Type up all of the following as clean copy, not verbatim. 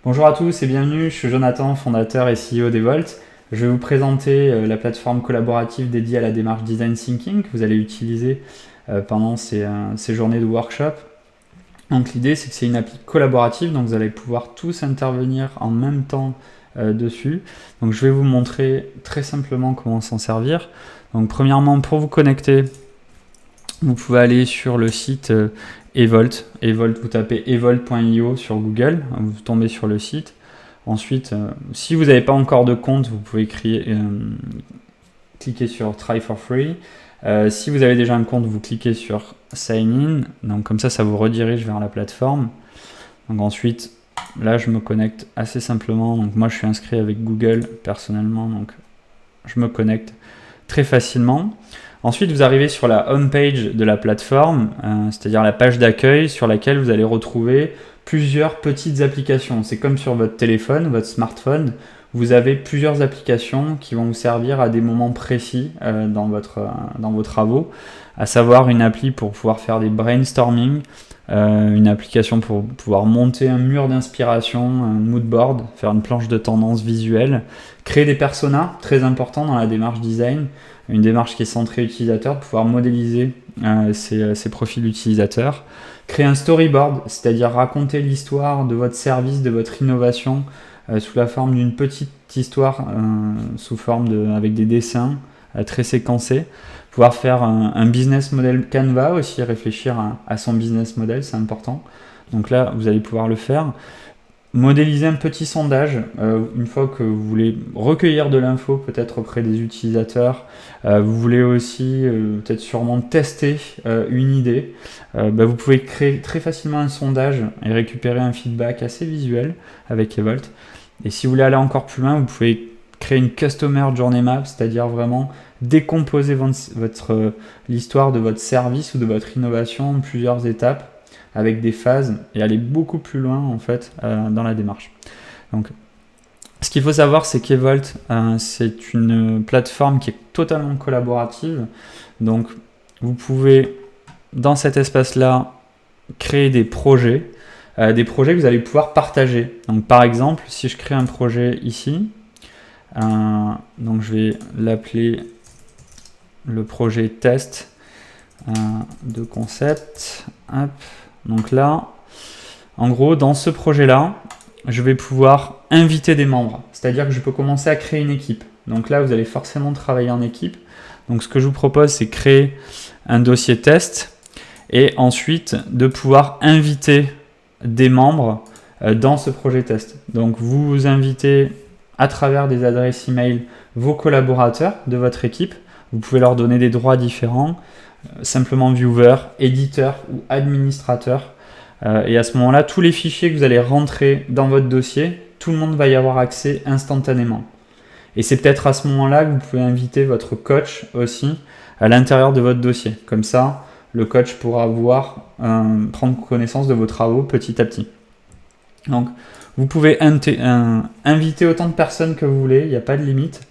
Bonjour à tous et bienvenue, je suis Jonathan, fondateur et CEO d'Evolt. Je vais vous présenter la plateforme collaborative dédiée à la démarche Design Thinking que vous allez utiliser pendant ces journées de workshop. Donc l'idée c'est que c'est une appli collaborative, donc vous allez pouvoir tous intervenir en même temps dessus. Donc je vais vous montrer très simplement comment s'en servir. Donc premièrement, pour vous connecter, vous pouvez aller sur le site Evolt. Evolt, vous tapez evolt.io sur Google, vous tombez sur le site. Ensuite, si vous n'avez pas encore de compte, vous pouvez cliquer sur Try for Free. Si vous avez déjà un compte, vous cliquez sur Sign In. Donc comme ça vous redirige vers la plateforme. Donc ensuite, là je me connecte assez simplement. Donc moi je suis inscrit avec Google personnellement, donc je me connecte très facilement. Ensuite, vous arrivez sur la home page de la plateforme, c'est-à-dire la page d'accueil sur laquelle vous allez retrouver plusieurs petites applications. C'est comme sur votre téléphone, votre smartphone, vous avez plusieurs applications qui vont vous servir à des moments précis dans vos travaux, à savoir une appli pour pouvoir faire des brainstorming, une application pour pouvoir monter un mur d'inspiration, un mood board, faire une planche de tendance visuelle, créer des personas, très important dans la démarche design, une démarche qui est centrée utilisateur, pouvoir modéliser ces profils utilisateurs, créer un storyboard, c'est-à-dire raconter l'histoire de votre service, de votre innovation sous la forme d'une petite histoire, avec des dessins très séquencés, pouvoir faire un business model Canva aussi, réfléchir à son business model, c'est important. Donc là, vous allez pouvoir le faire. Modéliser un petit sondage, une fois que vous voulez recueillir de l'info peut-être auprès des utilisateurs, vous voulez aussi peut-être sûrement tester une idée, vous pouvez créer très facilement un sondage et récupérer un feedback assez visuel avec Evolt. Et si vous voulez aller encore plus loin, vous pouvez créer une Customer Journey Map, c'est-à-dire vraiment décomposer l'histoire de votre service ou de votre innovation en plusieurs étapes, avec des phases et aller beaucoup plus loin en fait dans la démarche. Donc, ce qu'il faut savoir, c'est qu'Evolt, c'est une plateforme qui est totalement collaborative. Donc, vous pouvez dans cet espace-là créer des projets que vous allez pouvoir partager. Donc, par exemple, si je crée un projet ici, donc je vais l'appeler le projet test de concept. Hop. Donc là, en gros, dans ce projet-là, je vais pouvoir inviter des membres. C'est-à-dire que je peux commencer à créer une équipe. Donc là, vous allez forcément travailler en équipe. Donc ce que je vous propose, c'est créer un dossier test et ensuite de pouvoir inviter des membres dans ce projet test. Donc vous invitez à travers des adresses email vos collaborateurs de votre équipe. Vous pouvez leur donner des droits différents. Simplement viewer, éditeur ou administrateur. Et à ce moment-là, tous les fichiers que vous allez rentrer dans votre dossier, tout le monde va y avoir accès instantanément. Et c'est peut-être à ce moment-là que vous pouvez inviter votre coach aussi à l'intérieur de votre dossier. Comme ça, le coach pourra prendre connaissance de vos travaux petit à petit. Donc, vous pouvez inviter autant de personnes que vous voulez, il n'y a pas de limite.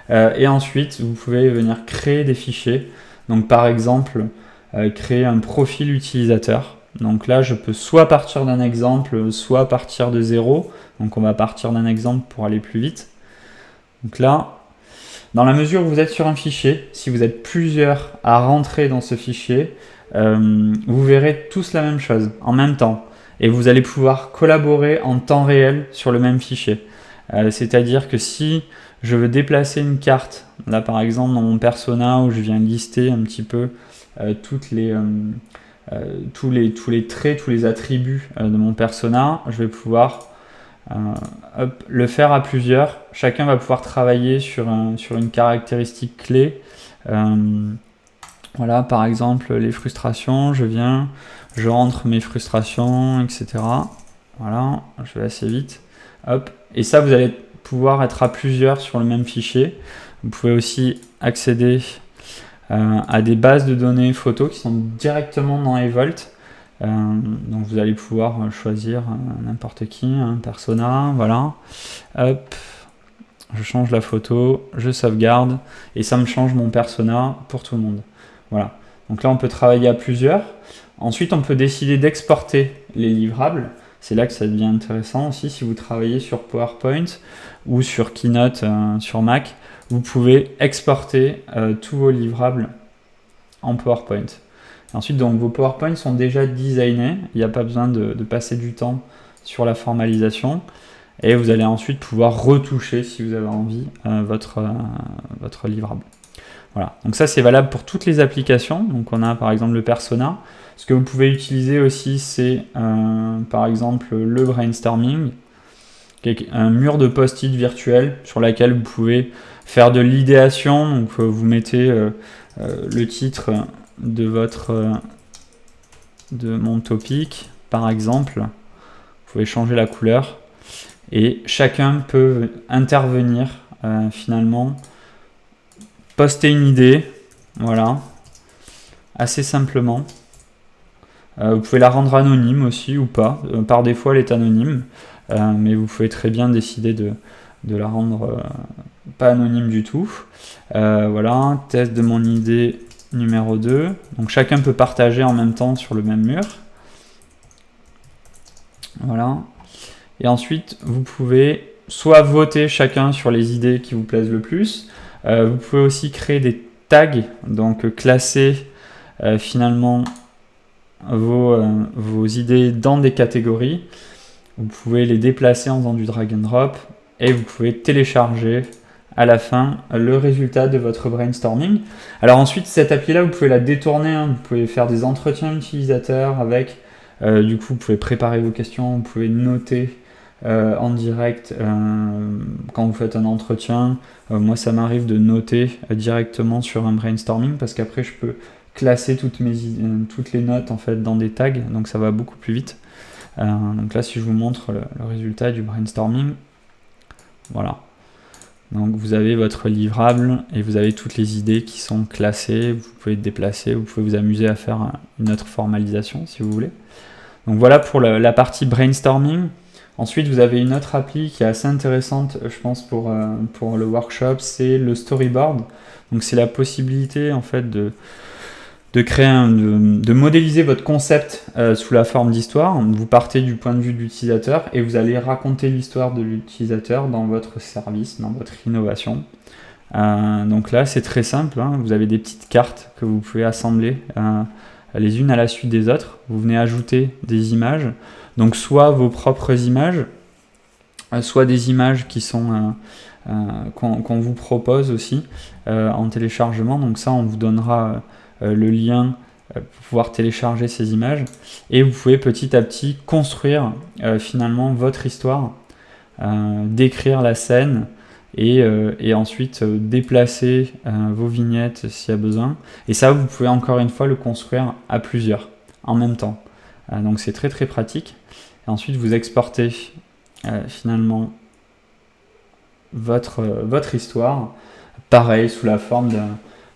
Et ensuite, vous pouvez venir créer des fichiers. Donc par exemple, créer un profil utilisateur. Donc là, je peux soit partir d'un exemple, soit partir de zéro. Donc on va partir d'un exemple pour aller plus vite. Donc là, dans la mesure où vous êtes sur un fichier, si vous êtes plusieurs à rentrer dans ce fichier, vous verrez tous la même chose en même temps. Et vous allez pouvoir collaborer en temps réel sur le même fichier. C'est-à-dire que si je veux déplacer une carte, là par exemple dans mon persona où je viens lister un petit peu tous les traits, tous les attributs de mon persona, je vais pouvoir le faire à plusieurs. Chacun va pouvoir travailler sur une caractéristique clé. Voilà, par exemple les frustrations, je rentre mes frustrations, etc. Voilà, je vais assez vite. Hop. Et ça, vous allez pouvoir être à plusieurs sur le même fichier. Vous pouvez aussi accéder à des bases de données photos qui sont directement dans Evolt. Donc vous allez pouvoir choisir n'importe qui, un persona, voilà. Hop, je change la photo, je sauvegarde et ça me change mon persona pour tout le monde. Voilà. Donc là, on peut travailler à plusieurs. Ensuite, on peut décider d'exporter les livrables. c'est là que ça devient intéressant aussi. Si vous travaillez sur PowerPoint ou sur Keynote sur Mac, vous pouvez exporter tous vos livrables en PowerPoint. Ensuite, donc, vos PowerPoints sont déjà designés, il n'y a pas besoin de passer du temps sur la formalisation, et vous allez ensuite pouvoir retoucher, si vous avez envie, votre livrable. Voilà, donc ça c'est valable pour toutes les applications. Donc on a par exemple le persona. Ce que vous pouvez utiliser aussi, c'est par exemple le brainstorming, qui est un mur de post-it virtuel sur lequel vous pouvez faire de l'idéation. Donc vous mettez le titre de mon topic, par exemple. Vous pouvez changer la couleur et chacun peut intervenir finalement, poster une idée, voilà, assez simplement. Vous pouvez la rendre anonyme aussi ou pas. Par défaut, elle est anonyme, mais vous pouvez très bien décider de la rendre pas anonyme du tout. Voilà, test de mon idée numéro 2. Donc chacun peut partager en même temps sur le même mur. Voilà. Et ensuite, vous pouvez soit voter chacun sur les idées qui vous plaisent le plus. Vous pouvez aussi créer des tags, donc classer finalement vos idées dans des catégories. Vous pouvez les déplacer en faisant du drag and drop et vous pouvez télécharger à la fin le résultat de votre brainstorming. Alors ensuite, cette appli-là, vous pouvez la détourner, hein. Vous pouvez faire des entretiens utilisateurs avec. Du coup, vous pouvez préparer vos questions, vous pouvez noter en direct quand vous faites un entretien. Moi, ça m'arrive de noter directement sur un brainstorming parce qu'après, je peux classer toutes les notes en fait dans des tags, donc ça va beaucoup plus vite. Donc là, si je vous montre le résultat du brainstorming, voilà. Donc vous avez votre livrable et vous avez toutes les idées qui sont classées. Vous pouvez déplacer, vous pouvez vous amuser à faire une autre formalisation si vous voulez. Donc voilà pour la partie brainstorming. Ensuite, vous avez une autre appli qui est assez intéressante, je pense, pour le workshop, c'est le storyboard. Donc c'est la possibilité en fait de créer de modéliser votre concept sous la forme d'histoire. Vous partez du point de vue de l'utilisateur et vous allez raconter l'histoire de l'utilisateur dans votre service, dans votre innovation. Donc là, c'est très simple, hein. Vous avez des petites cartes que vous pouvez assembler les unes à la suite des autres. Vous venez ajouter des images. Donc soit vos propres images, soit des images qui sont qu'on vous propose aussi en téléchargement. Donc ça, on vous donnera le lien pour pouvoir télécharger ces images. Et vous pouvez petit à petit construire finalement votre histoire, décrire la scène et ensuite déplacer vos vignettes s'il y a besoin. Et ça, vous pouvez encore une fois le construire à plusieurs en même temps. Donc c'est très très pratique. Et ensuite vous exportez finalement votre histoire, pareil sous la forme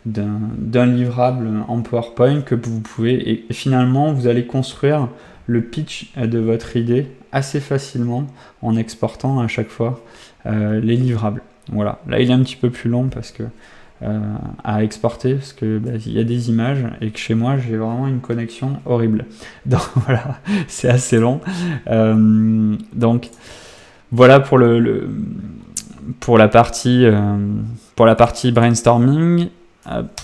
d'un livrable en PowerPoint que vous pouvez, et finalement vous allez construire le pitch de votre idée assez facilement en exportant à chaque fois les livrables. Voilà, là il est un petit peu plus long parce que à exporter parce que il y a des images et que chez moi j'ai vraiment une connexion horrible. Donc voilà, c'est assez long. Donc voilà pour pour la partie brainstorming. Hop.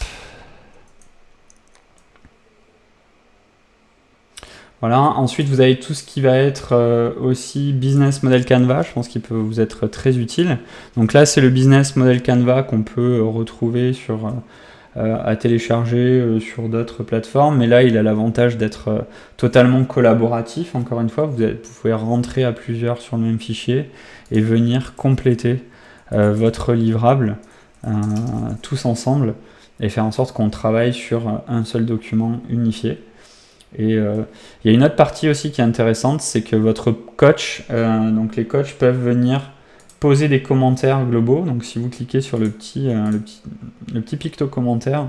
Voilà. Ensuite, vous avez tout ce qui va être aussi Business Model Canva. Je pense qu'il peut vous être très utile. Donc là, c'est le Business Model Canva qu'on peut retrouver à télécharger sur d'autres plateformes. Mais là, il a l'avantage d'être totalement collaboratif. Encore une fois, vous pouvez rentrer à plusieurs sur le même fichier et venir compléter votre livrable tous ensemble et faire en sorte qu'on travaille sur un seul document unifié. Et il y a une autre partie aussi qui est intéressante, c'est que votre coach, donc les coachs peuvent venir poser des commentaires globaux. Donc si vous cliquez sur le petit picto commentaire,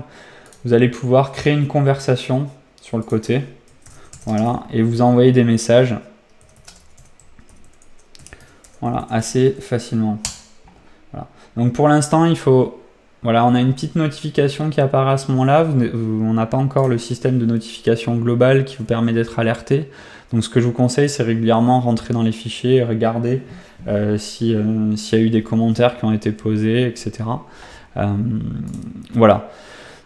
vous allez pouvoir créer une conversation sur le côté, voilà, et vous envoyer des messages, voilà, assez facilement. Voilà. Donc pour l'instant, il faut Voilà, on a une petite notification qui apparaît à ce moment-là. On n'a pas encore le système de notification global qui vous permet d'être alerté. Donc ce que je vous conseille, c'est régulièrement rentrer dans les fichiers et regarder s'il y a eu des commentaires qui ont été posés, etc. Voilà.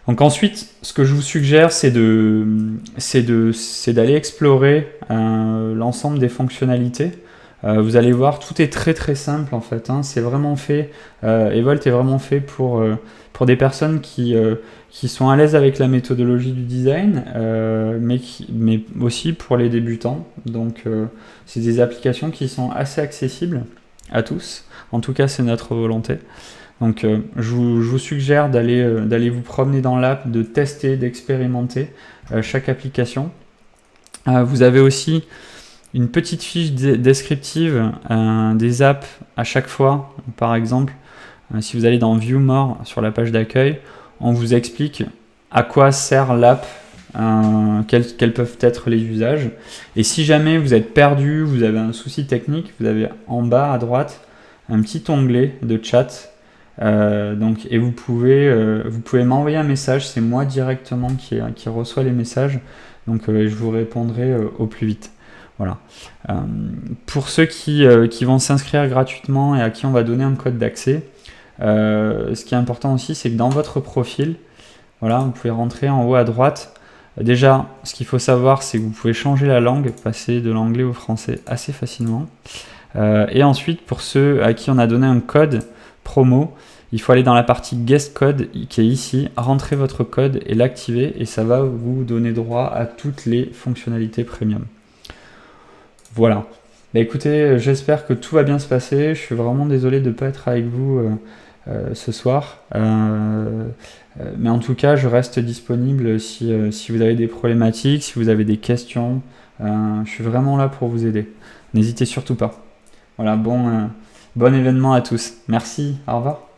Donc ensuite, ce que je vous suggère, c'est d'aller explorer l'ensemble des fonctionnalités. Vous allez voir, tout est très très simple en fait. C'est vraiment fait, Evolt est vraiment fait pour des personnes qui sont à l'aise avec la méthodologie du design, mais aussi pour les débutants. Donc c'est des applications qui sont assez accessibles à tous. En tout cas, c'est notre volonté. Donc je vous suggère d'aller vous promener dans l'app, de tester, d'expérimenter chaque application. Vous avez aussi une petite fiche descriptive des apps à chaque fois. Par exemple, si vous allez dans View More sur la page d'accueil, on vous explique à quoi sert l'app, quels peuvent être les usages. Et si jamais vous êtes perdu, vous avez un souci technique, vous avez en bas à droite un petit onglet de chat. Et vous pouvez m'envoyer un message, c'est moi directement qui reçois les messages, donc je vous répondrai au plus vite. Voilà. Pour ceux qui vont s'inscrire gratuitement et à qui on va donner un code d'accès, ce qui est important aussi, c'est que dans votre profil, voilà, vous pouvez rentrer en haut à droite. Déjà, ce qu'il faut savoir, c'est que vous pouvez changer la langue, passer de l'anglais au français assez facilement. Et ensuite, pour ceux à qui on a donné un code promo, il faut aller dans la partie guest code qui est ici, rentrer votre code et l'activer, et ça va vous donner droit à toutes les fonctionnalités premium. Voilà. Bah écoutez, j'espère que tout va bien se passer. Je suis vraiment désolé de ne pas être avec vous ce soir. Mais en tout cas, je reste disponible si vous avez des problématiques, si vous avez des questions. Je suis vraiment là pour vous aider. N'hésitez surtout pas. Voilà, bon événement à tous. Merci, au revoir.